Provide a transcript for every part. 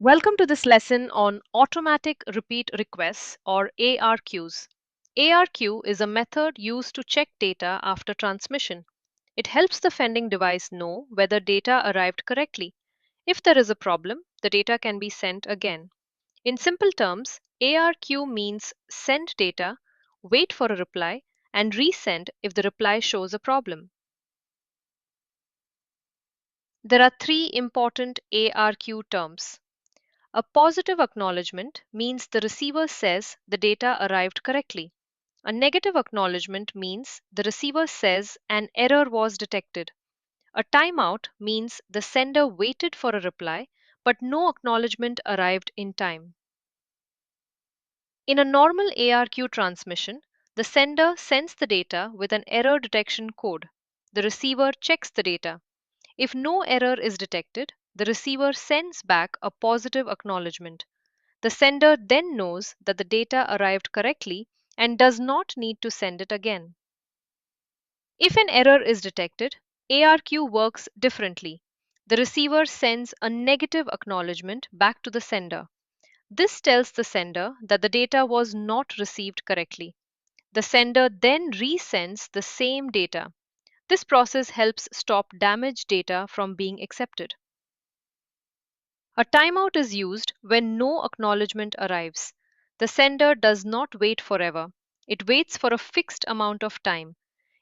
Welcome to this lesson on automatic repeat requests or ARQs. ARQ is a method used to check data after transmission. It helps the sending device know whether data arrived correctly. If there is a problem, the data can be sent again. In simple terms, ARQ means send data, wait for a reply, and resend if the reply shows a problem. There are three important ARQ terms. A positive acknowledgement means the receiver says the data arrived correctly. A negative acknowledgement means the receiver says an error was detected. A timeout means the sender waited for a reply but no acknowledgement arrived in time. In a normal ARQ transmission, the sender sends the data with an error detection code. The receiver checks the data. If no error is detected, the receiver sends back a positive acknowledgement. The sender then knows that the data arrived correctly and does not need to send it again. If an error is detected, ARQ works differently. The receiver sends a negative acknowledgement back to the sender. This tells the sender that the data was not received correctly. The sender then resends the same data. This process helps stop damaged data from being accepted. A timeout is used when no acknowledgement arrives. The sender does not wait forever. It waits for a fixed amount of time.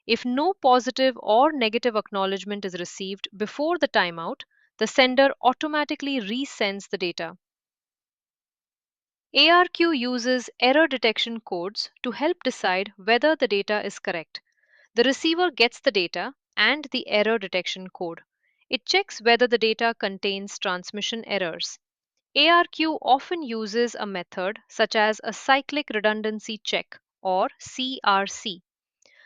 If no positive or negative acknowledgement is received before the timeout, the sender automatically resends the data. ARQ uses error detection codes to help decide whether the data is correct. The receiver gets the data and the error detection code. It checks whether the data contains transmission errors. ARQ often uses a method such as a cyclic redundancy check or CRC.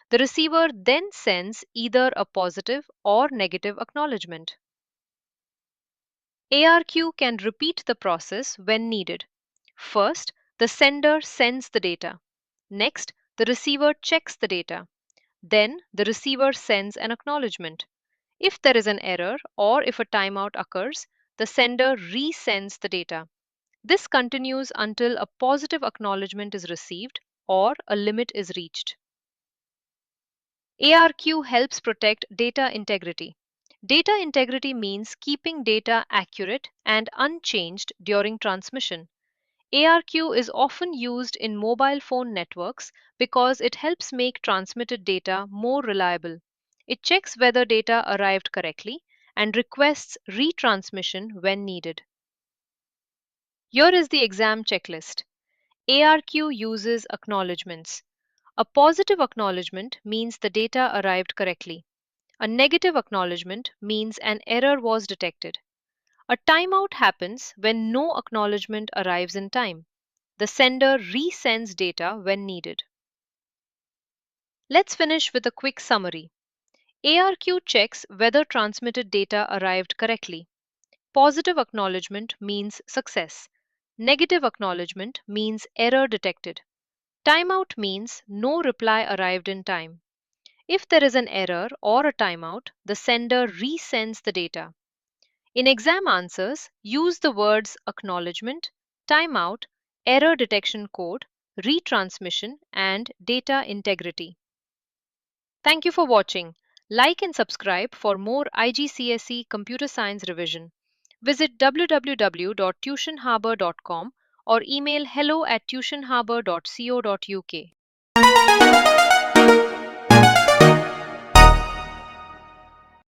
The receiver then sends either a positive or negative acknowledgement. ARQ can repeat the process when needed. First, the sender sends the data. Next, the receiver checks the data. Then, the receiver sends an acknowledgement. If there is an error or if a timeout occurs, the sender resends the data. This continues until a positive acknowledgement is received or a limit is reached. ARQ helps protect data integrity. Data integrity means keeping data accurate and unchanged during transmission. ARQ is often used in mobile phone networks because it helps make transmitted data more reliable. It checks whether data arrived correctly and requests retransmission when needed. Here is the exam checklist. ARQ uses acknowledgements. A positive acknowledgement means the data arrived correctly. A negative acknowledgement means an error was detected. A timeout happens when no acknowledgement arrives in time. The sender resends data when needed. Let's finish with a quick summary. ARQ checks whether transmitted data arrived correctly. Positive acknowledgement means success. Negative acknowledgement means error detected. Timeout means no reply arrived in time. If there is an error or a timeout, the sender resends the data. In exam answers, use the words acknowledgement, timeout, error detection code, retransmission, and data integrity. Thank you for watching. Like and subscribe for more IGCSE computer science revision. Visit www.tuitionharbour.com or email hello@tuitionharbour.co.uk.